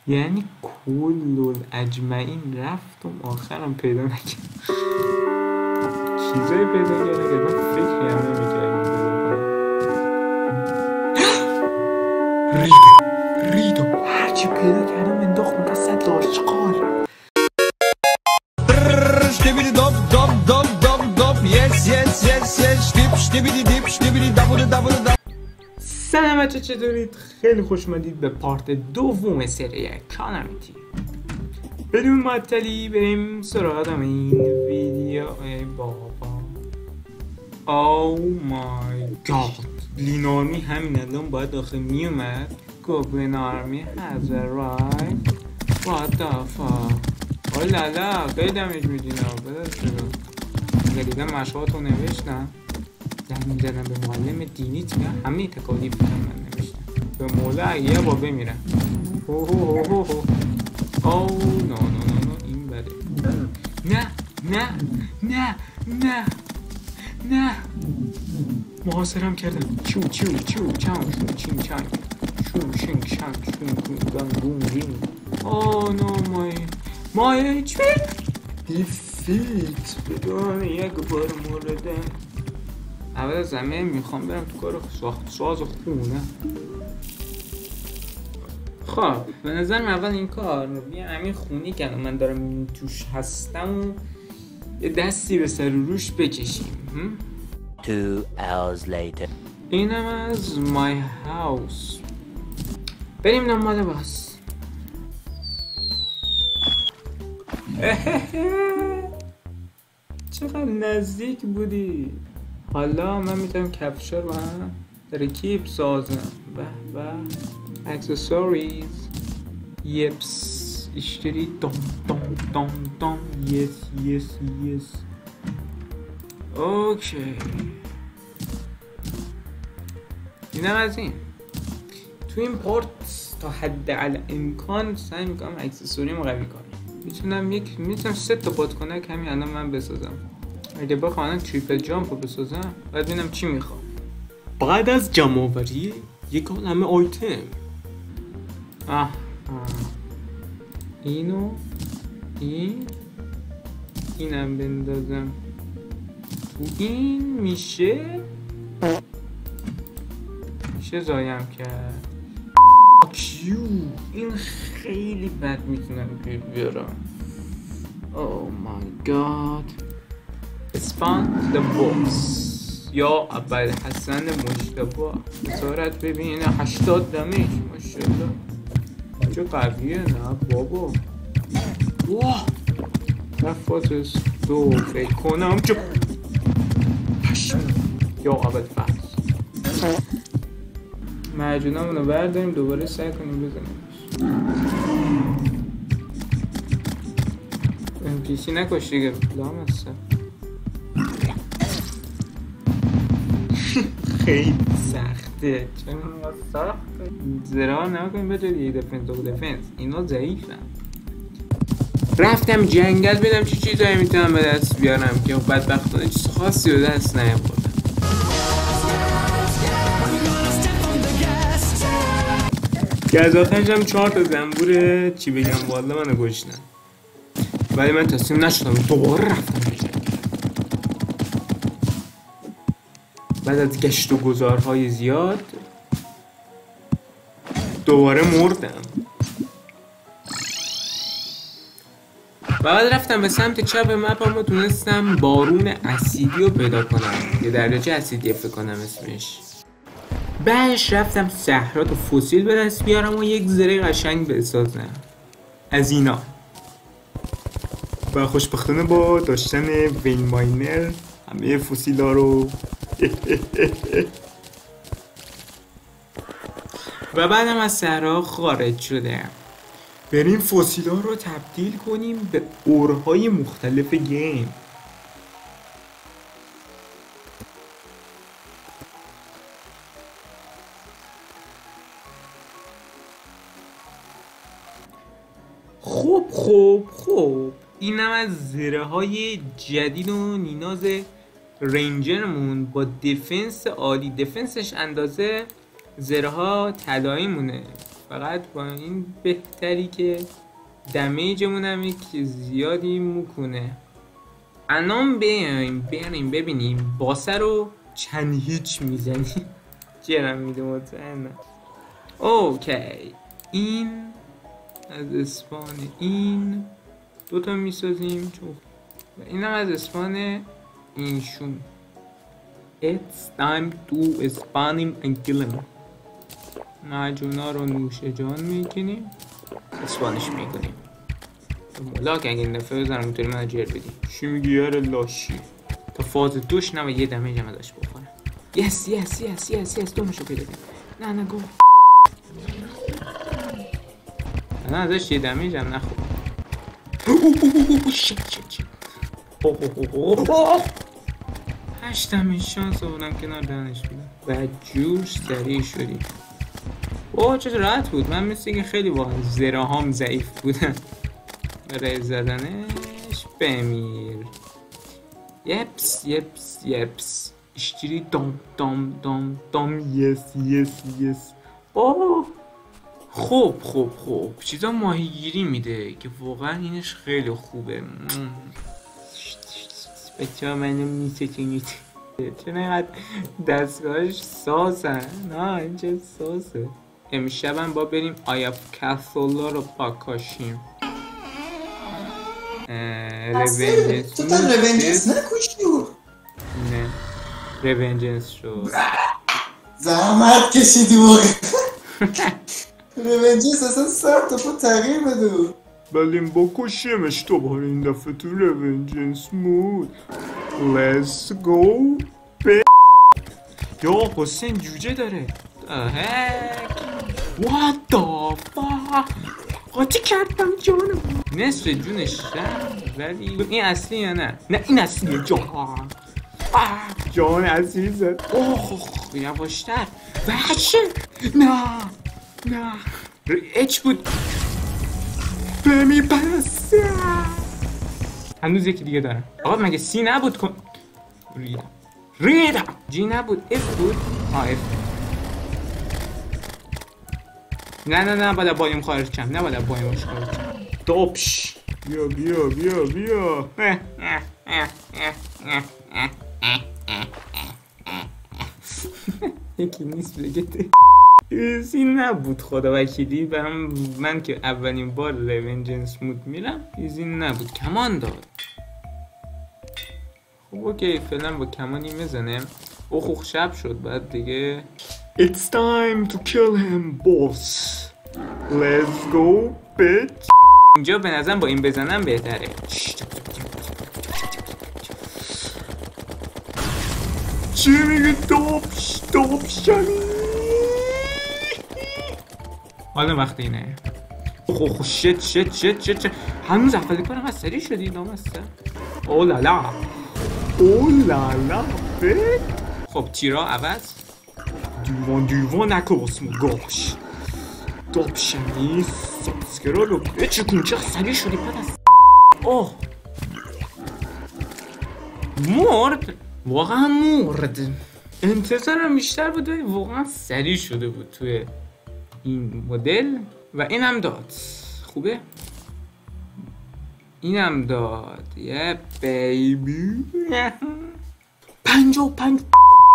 یعنی کل اجمعین رفتم آخرم پیدا نکردم. چیزایی پیدا کردم که من فکری هم نمی‌کردم پیدا کنم. ریدو هرچی پیدا کردم انداختم وسط آشغال. Ştibidi dop dop dop dop dop yes yes yes yes ştib ştibidi dip ştibidi davulu davulu davulu. سلام بچه چطورید؟ خیلی خوش اومدید به پارت دوم سری کانامیتی. بدون معطلی بریم سراغ این ویدیو. ای بابا او مای گاد، لینارمی همین الان باید آخه میومد. گوبلین آرمی has arrived. what the fuck. آی لالا خیلی دمیج میدین ها بدر شدو. دیدم مشقات رو نوشتم زنگ میزنم به معلم دینیت میگم همه تکالیف من نوشتم به مولا اگه با بمیرم. او نه این بده. نه محاصرم کردم. چو چاو چین چان شو شنگ شنگ شون گون رین. نو مای چی دیفیت بدون یک بار مورده. اول از همه میخوام برم تو کار ساز خونه. خب به نظرم اول این کار بیام همین خونی که من دارم توش هستم و یه دستی به سر روش بکشیم. 2 hours later. اینم از my house. بریم دنبال باز. چقدر نزدیک بودی. حالا من میتونم کفشا رو هم ترکیب سازم. به اکسسوریز یپس اشتری دام یس اوکی. اینم از این. تو این پورت تا حد امکان سعی میکنم اکسسوری قوی کنم. میتونم 3 تا بادکنک همین الان من بسازم. اگه بخوام تریپل جامپ رو بسازم باید ببینم چی میخوام. بعد از جمع آوری یک عالمه آیتم. اینو اینم بندازم تو این میشه زایم کرد. کیو این خیلی بد میتونم بیارم. Oh my god. اسپان the box یا اول حسن مجتبی. بسارت ببین 80 دمیج ماشاءالله چه قویه. نه بابا واه نفاسش 2 فکر کنم چه پشم. یا اول فحص معجونمون رو برداریم دوباره سعی کنیم بزنیمش. NPC نکش دیگه لام هستم. خیلی سخته. چون سخته زرار نکنیم به جای دفنس اینا ضعیفن. رفتم جنگل بدم چه چیزایی میتونم به دست بیارم که بدبختانه چیز خاصی به دست نیاوردم. که از آخرش هم 4 تا زنبور چی بگم والا منو کشتن. ولی من تسلیم نشدم دوباره رفتم بجنگم. بعد از گشت و گذارهای زیاد دوباره مردم. بعد رفتم به سمت چپ مپ اما تونستم بارون اسیدی رو پیدا کنم. یه دریاچه اسیدی فکر کنم اسمش. بعدش رفتم صحرا تو فسیل به دست بیارم و یک زره قشنگ بسازم از اینا. و خوشبختانه با داشتن وین ماینر همه فسیلا رو و بعدم از صحرا خارج شدم. بریم فسیلا رو تبدیل کنیم به اورهای مختلف گیم. خب اینم از زره های جدید و نیناز رنجرمون با دفنس عالی. دفنسش اندازه زره ها طلایی مونه فقط با این بهتری که دمیجمون هم یک زیادی میکنه. الان بریم ببینیم باسه رو چند هیچ میزنیم. چرا میده مطمئنم. اوکی، این از اسپان این دوتا میسازیم چون این هم از اسپان اینشون. It's time to اسپانیم انگلم. معجونا رو نوش جان میکنیم، اسپانش میکنیم. ملاک اگه این دفعه بزنم میتونی من جیر بدیم. چی میگی یار لاشی؟ تا فاز دوش نه و یه دمیج هم ازش بخورم. یس دومشو پیدا کنم. نه گو نه ازش یه دمیج هم نخورم. شت 8 دمیج شانس آوردم کنار دهنش بودم و جور سریع شدیم. چه راحت بود. من مثل اینکه خیلی واقعا زراهام ضعیف بودن برای زدنش. بمیر. یپس اشتری دام یس. خوب چیزا ماهیگیری میده که واقعا اینش خیلی خوبه. بچه ها منو میسکنید چون اینقدر دستگاهش ساسن. نه این چه ساسه. امشبم با بریم آیاف کاسولا رو پاکاشیم. تو رونجنس نکشی؟ نه رونجنس شد. زحمت کشیدی واقعا. رونجنس اصلا سر تا پا تغییر بده. بریم بکشیمش دوباره این دفعه تو رونجنس مود. Let's go یا حسین جوجه داره. What the fuck. قاطی کردم جانم. نصف جونش رفت ولی این اصلی یا نه؟ نه این اصلیه جان اصلی زد. یواشتر وحشه. نه اچ بود. بمی پس هنوز یکی دیگه دارم. آقا مگه سی نبود کن ریدم. جی نبود اف بود. اف. نه باید بایم خارج کم. نباید بایمش خارج کم. دوپش بیا یکی نیست بگه ایزی نبود خدا وکیلی. من که اولین بار رونجنس مود میرم ایزی نبود. کمان داد. خب اوکی فعلا با کمانی میزنم. خوب شب شد بعد دیگه. It's time to kill him boss. Let's go bitch. اینجا به نظرم با این بزنم بهتره. چی میگه دوپ شمی. حالا وقت اینه. شت هنوز اولی کارم از سریع شدی نامسته. اولالا خب تیرا عوض. دیوان نکوس مگاش دوپ شمی سابسکرا رو چکون چه سریع شدی پدست. مرد واقعا مرد. انتظارم بیشتر بود ولی واقعا سریع شده بود توی این مدل. و اینم داد. خوبه اینم داد. یه بیبی 55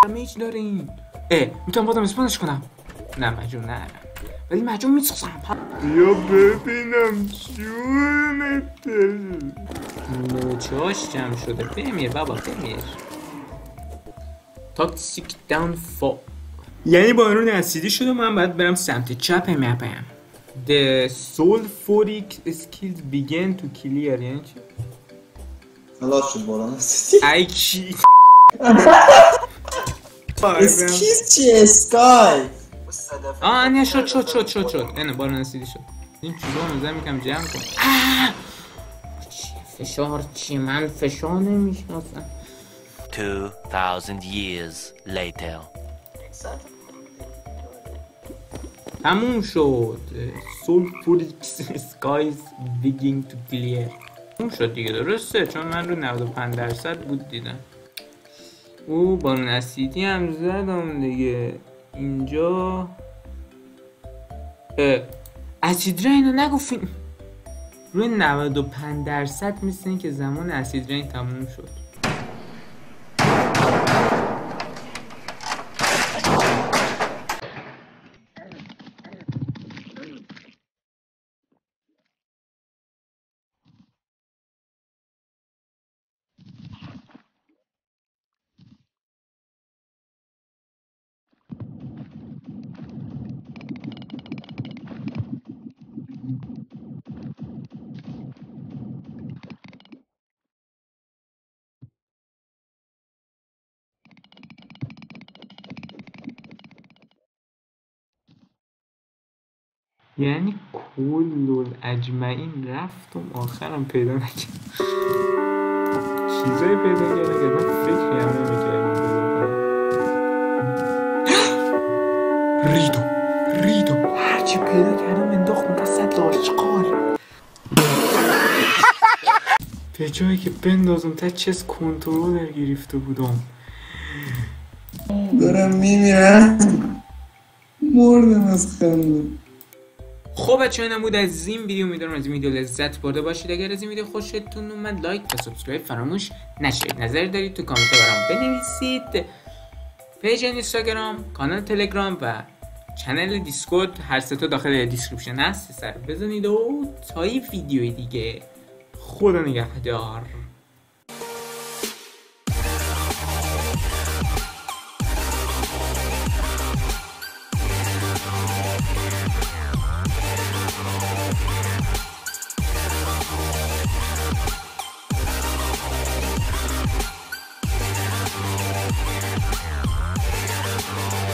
دمیج داره این. میتونم بازم اسپانش کنم. نه مجون نه ولی مجون میسخسم. بیا ببینم جونت. نوچهاش جمع شده. بمیر بابا بمیر. تاکسیک داون فا یعنی با بارون اسیدی شده. من باید برم سمت چپ مپم. The sulfuric skills begin to clear. یعنی چی؟ خلاص شد باران اسیدی. ای چی؟ اسکیز چی؟ اسکای. نه شد. اینه بارون اسیدی شد. این چیزا رو میکنم جمع کن. فشار چی؟ من فشار نمیشناسم. 2000 years later. تموم شد. Sulfuric skies begin to clear. تموم شد دیگه درسته چون من رو 95% بود دیدم. بارون اسیدی هم زدم دیگه. اینجا اسید رین رو نگفتین. روی 95% مثل این که زمان اسید رین تموم شد. یعنی کل اجمعین رفتم آخرم پیدا نکردم. چیزایی پیدا کردم که من فکری هم نمی‌کردم پیدا کنم. ریدو هرچی پیدا کردم انداختم وسط آشغال. به جایی که بندازم تا چیز کنترلر گرفته بودم. دارم میمیرم. مردم از خنده. خب بچه اینم بود از این ویدیو. امیدوارم از این ویدیو لذت برده باشید. اگر از این ویدیو خوشتون اومد لایک و سابسکرایب فراموش نشه. نظری دارید تو کامنت برام بنویسید. پیج اینستاگرام، کانال تلگرام و چنل دیسکورد هر سه تا داخل دیسکریپشن هست. سر بزنید و تا این ویدیوی دیگه خدا نگهدار.